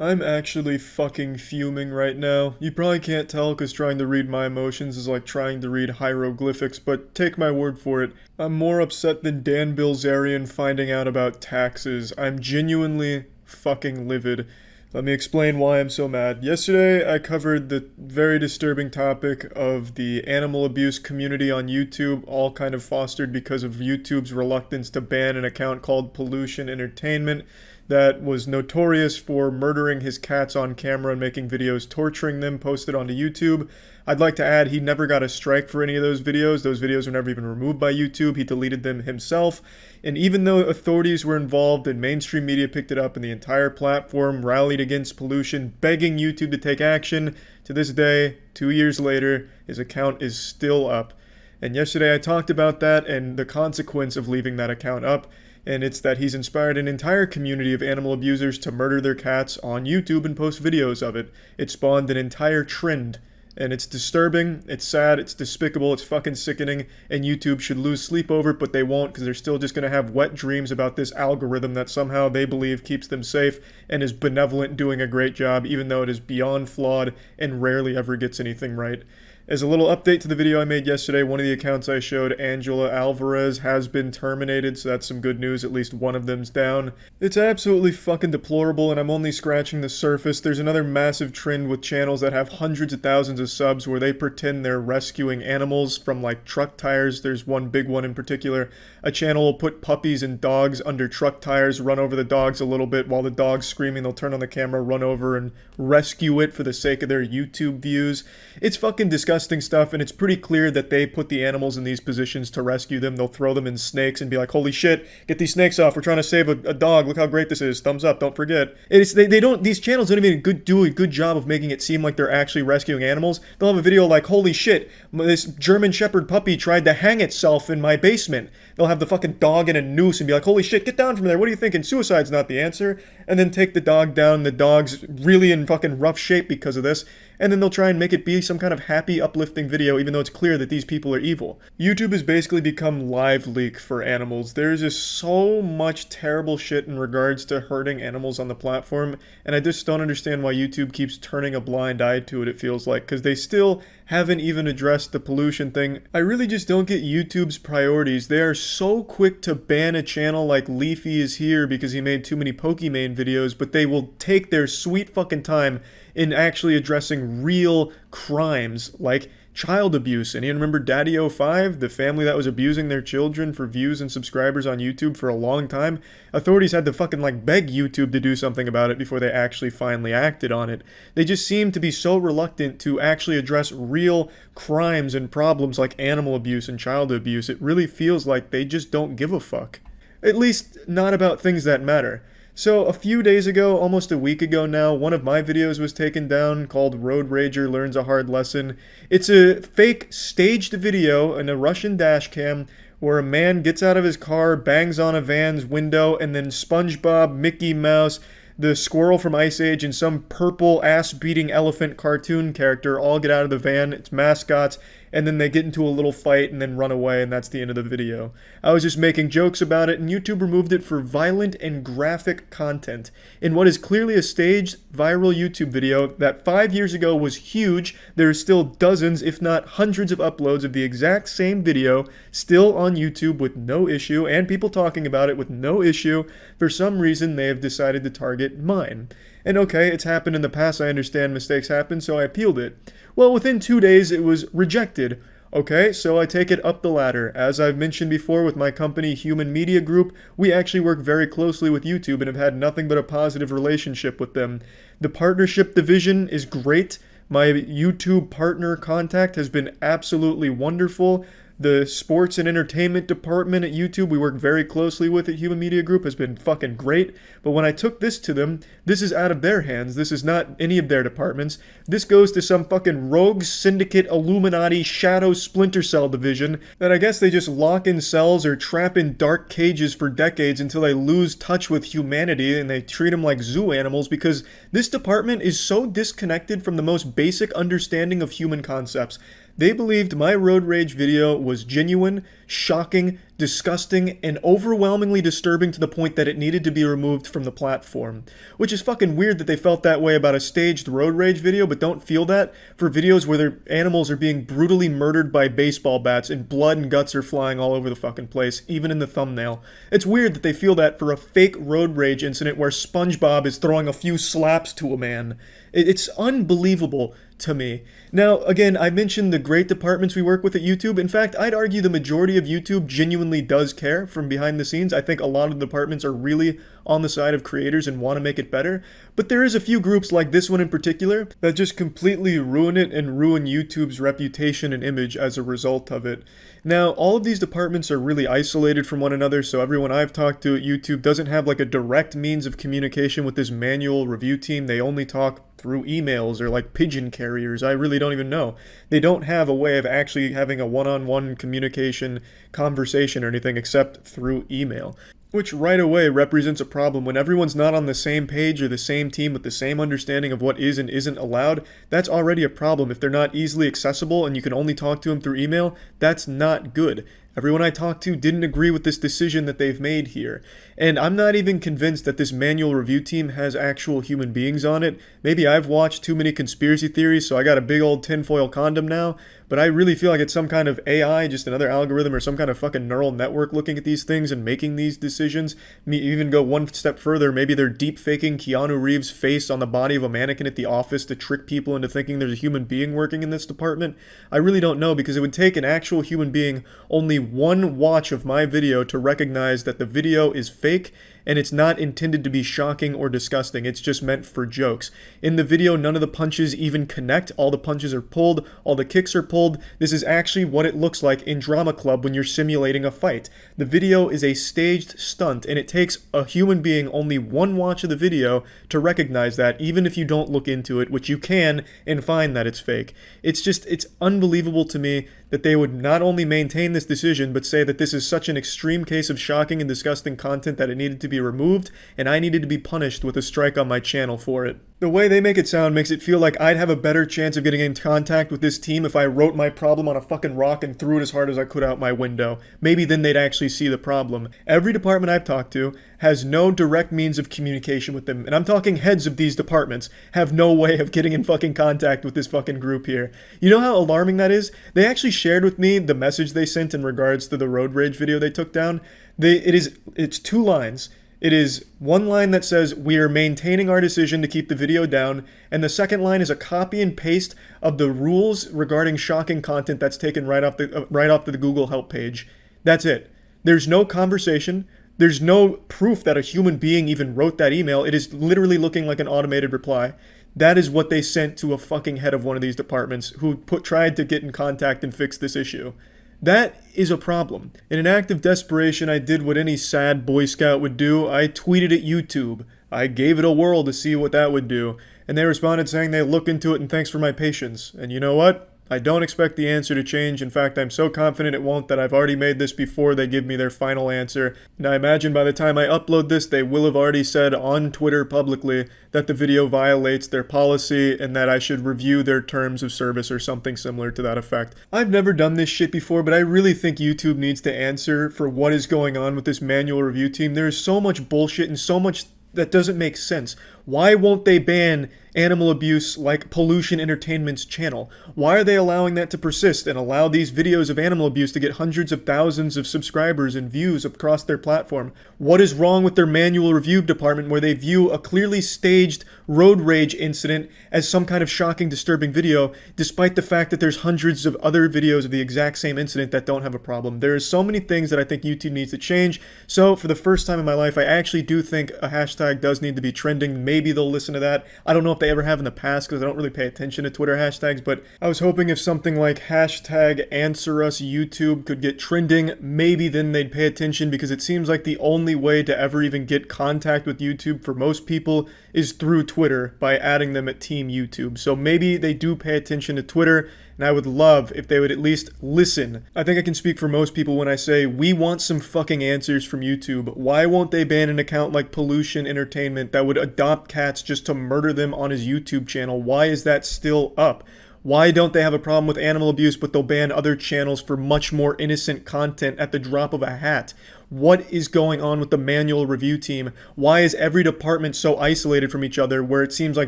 I'm actually fucking fuming right now. You probably can't tell because trying to read my emotions is like trying to read hieroglyphics, but take my word for it. I'm more upset than Dan Bilzerian finding out about taxes. I'm genuinely fucking livid. Let me explain why I'm so mad. Yesterday, I covered the very disturbing topic of the animal abuse community on YouTube, all kind of fostered because of YouTube's reluctance to ban an account called Pollution Entertainment that was notorious for murdering his cats on camera and making videos torturing them posted onto YouTube. I'd like to add he never got a strike for any of those videos. Those videos were never even removed by YouTube. He deleted them himself. And even though authorities were involved and mainstream media picked it up and the entire platform rallied against pollution, begging YouTube to take action, to this day, 2 years later, his account is still up. And yesterday I talked about that and the consequence of leaving that account up, and it's that he's inspired an entire community of animal abusers to murder their cats on YouTube and post videos of it. It spawned an entire trend, and it's disturbing, it's sad, it's despicable, it's fucking sickening, and YouTube should lose sleep over it, but they won't because they're still just going to have wet dreams about this algorithm that somehow they believe keeps them safe and is benevolent, doing a great job, even though it is beyond flawed and rarely ever gets anything right. As a little update to the video I made yesterday, one of the accounts I showed, Angela Alvarez, has been terminated, so that's some good news. At least one of them's down. It's absolutely fucking deplorable, and I'm only scratching the surface. There's another massive trend with channels that have hundreds of thousands of subs where they pretend they're rescuing animals from, like, truck tires. There's one big one in particular. A channel will put puppies and dogs under truck tires, run over the dogs a little bit while the dog's screaming. They'll turn on the camera, run over, and rescue it for the sake of their YouTube views. It's fucking disgusting stuff, and it's pretty clear that they put the animals in these positions to rescue them. They'll throw them in snakes and be like, holy shit, get these snakes off, we're trying to save a dog, look how great this is, thumbs up, don't forget. They don't, these channels don't even do a good job of making it seem like they're actually rescuing animals. They'll have a video like, holy shit, this German Shepherd puppy tried to hang itself in my basement. They'll have the fucking dog in a noose and be like, holy shit, get down from there, what are you thinking, suicide's not the answer. And then take the dog down, the dog's really in fucking rough shape because of this, and then they'll try and make it be some kind of happy, uplifting video, even though it's clear that these people are evil. YouTube has basically become LiveLeak for animals. There's just so much terrible shit in regards to hurting animals on the platform, and I just don't understand why YouTube keeps turning a blind eye to it, it feels like, because they still haven't even addressed the pollution thing. I really just don't get YouTube's priorities. They are so quick to ban a channel like Leafy is here because he made too many Pokimane videos, but they will take their sweet fucking time in actually addressing real crimes like child abuse. And you remember Daddy05, the family that was abusing their children for views and subscribers on YouTube for a long time? Authorities had to fucking like beg YouTube to do something about it before they actually finally acted on it. They just seem to be so reluctant to actually address real crimes and problems like animal abuse and child abuse. It really feels like they just don't give a fuck. At least not about things that matter. So a few days ago, almost a week ago now, one of my videos was taken down called Road Rager Learns a Hard Lesson. It's a fake staged video in a Russian dash cam where a man gets out of his car, bangs on a van's window, and then SpongeBob, Mickey Mouse, the squirrel from Ice Age, and some purple ass-beating elephant cartoon character all get out of the van, it's mascots, and then they get into a little fight and then run away, and that's the end of the video. I was just making jokes about it, and YouTube removed it for violent and graphic content. In what is clearly a staged, viral YouTube video that 5 years ago was huge, there are still dozens, if not hundreds of uploads of the exact same video still on YouTube with no issue, and people talking about it with no issue. For some reason, they have decided to target mine. And okay, it's happened in the past, I understand mistakes happen, so I appealed it. Well, within 2 days, it was rejected. Okay, so I take it up the ladder. As I've mentioned before with my company, Human Media Group, we actually work very closely with YouTube and have had nothing but a positive relationship with them. The partnership division is great. My YouTube partner contact has been absolutely wonderful. The sports and entertainment department at YouTube we work very closely with at Human Media Group has been fucking great. But when I took this to them, this is out of their hands. This is not any of their departments. This goes to some fucking rogue syndicate Illuminati shadow Splinter Cell division that I guess they just lock in cells or trap in dark cages for decades until they lose touch with humanity and they treat them like zoo animals because this department is so disconnected from the most basic understanding of human concepts. They believed my road rage video was genuine, shocking, disgusting, and overwhelmingly disturbing to the point that it needed to be removed from the platform. Which is fucking weird that they felt that way about a staged road rage video, but don't feel that for videos where their animals are being brutally murdered by baseball bats and blood and guts are flying all over the fucking place, even in the thumbnail. It's weird that they feel that for a fake road rage incident where SpongeBob is throwing a few slaps to a man. It's unbelievable to me. Now, again, I mentioned the great departments we work with at YouTube. In fact, I'd argue the majority of YouTube genuinely does care from behind the scenes. I think a lot of the departments are really on the side of creators and want to make it better. But there is a few groups like this one in particular that just completely ruin it and ruin YouTube's reputation and image as a result of it. Now, all of these departments are really isolated from one another, so everyone I've talked to at YouTube doesn't have like a direct means of communication with this manual review team. They only talk through emails or like pigeon carriers. I really don't even know. They don't have a way of actually having a one-on-one communication conversation or anything except through email. Which right away represents a problem. When everyone's not on the same page or the same team with the same understanding of what is and isn't allowed, that's already a problem. If they're not easily accessible and you can only talk to them through email, that's not good. Everyone I talked to didn't agree with this decision that they've made here. And I'm not even convinced that this manual review team has actual human beings on it. Maybe I've watched too many conspiracy theories, so I got a big old tinfoil condom now. But I really feel like it's some kind of AI, just another algorithm or some kind of fucking neural network looking at these things and making these decisions. Me even go one step further, maybe they're deep faking Keanu Reeves' face on the body of a mannequin at the office to trick people into thinking there's a human being working in this department. I really don't know, because it would take an actual human being only one watch of my video to recognize that the video is fake and it's not intended to be shocking or disgusting. It's just meant for jokes. In the video, none of the punches even connect. All the punches are pulled, all the kicks are pulled. This is actually what it looks like in Drama Club when you're simulating a fight. The video is a staged stunt, and it takes a human being only one watch of the video to recognize that, even if you don't look into it, which you can, and find that it's fake. It's unbelievable to me that they would not only maintain this decision, but say that this is such an extreme case of shocking and disgusting content that it needed to be removed, and I needed to be punished with a strike on my channel for it. The way they make it sound makes it feel like I'd have a better chance of getting in contact with this team if I wrote my problem on a fucking rock and threw it as hard as I could out my window. Maybe then they'd actually see the problem. Every department I've talked to has no direct means of communication with them, and I'm talking heads of these departments have no way of getting in fucking contact with this fucking group here. You know how alarming that is? They actually shared with me the message they sent in regards to the road rage video they took down. It's 2 lines. It is one line that says, "We are maintaining our decision to keep the video down," and the second line is a copy and paste of the rules regarding shocking content that's taken right off the Google Help page. That's it. There's no conversation. There's no proof that a human being even wrote that email. It is literally looking like an automated reply. That is what they sent to a fucking head of one of these departments who tried to get in contact and fix this issue. That is a problem. In an act of desperation, I did what any sad Boy Scout would do. I tweeted at YouTube. I gave it a whirl to see what that would do. And they responded saying they'd look into it and thanks for my patience. And you know what? I don't expect the answer to change. In fact, I'm so confident it won't that I've already made this before they give me their final answer. And I imagine by the time I upload this, they will have already said on Twitter publicly that the video violates their policy and that I should review their terms of service or something similar to that effect. I've never done this shit before, but I really think YouTube needs to answer for what is going on with this manual review team. There is so much bullshit and so much that doesn't make sense. Why won't they ban animal abuse like Pollution Entertainment's channel? Why are they allowing that to persist and allow these videos of animal abuse to get hundreds of thousands of subscribers and views across their platform? What is wrong with their manual review department where they view a clearly staged road rage incident as some kind of shocking, disturbing video, despite the fact that there's hundreds of other videos of the exact same incident that don't have a problem? There are so many things that I think YouTube needs to change. So for the first time in my life, I actually do think a hashtag does need to be trending. Maybe they'll listen to that. I don't know if they ever have in the past because I don't really pay attention to Twitter hashtags, but I was hoping if something like hashtag answer us YouTube could get trending, maybe then they'd pay attention, because it seems like the only way to ever even get contact with YouTube for most people is through Twitter by adding them at Team YouTube. So maybe they do pay attention to Twitter, and I would love if they would at least listen. I think I can speak for most people when I say we want some fucking answers from YouTube. Why won't they ban an account like Pollution Entertainment that would adopt cats just to murder them on his YouTube channel? Why is that still up? Why don't they have a problem with animal abuse, but they'll ban other channels for much more innocent content at the drop of a hat? What is going on with the manual review team? Why is every department so isolated from each other where it seems like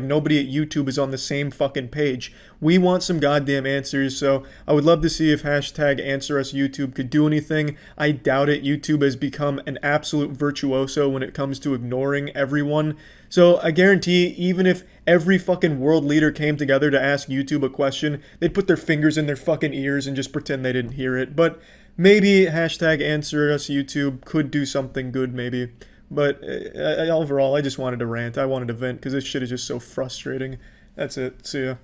nobody at YouTube is on the same fucking page? We want some goddamn answers, so I would love to see if hashtag AnswerUsYouTube could do anything. I doubt it. YouTube has become an absolute virtuoso when it comes to ignoring everyone. So I guarantee even if every fucking world leader came together to ask YouTube a question, they'd put their fingers in their fucking ears and just pretend they didn't hear it. But maybe hashtag AnswerUsYouTube could do something good, maybe. But overall, I just wanted to rant. I wanted to vent because this shit is just so frustrating. That's it. See ya.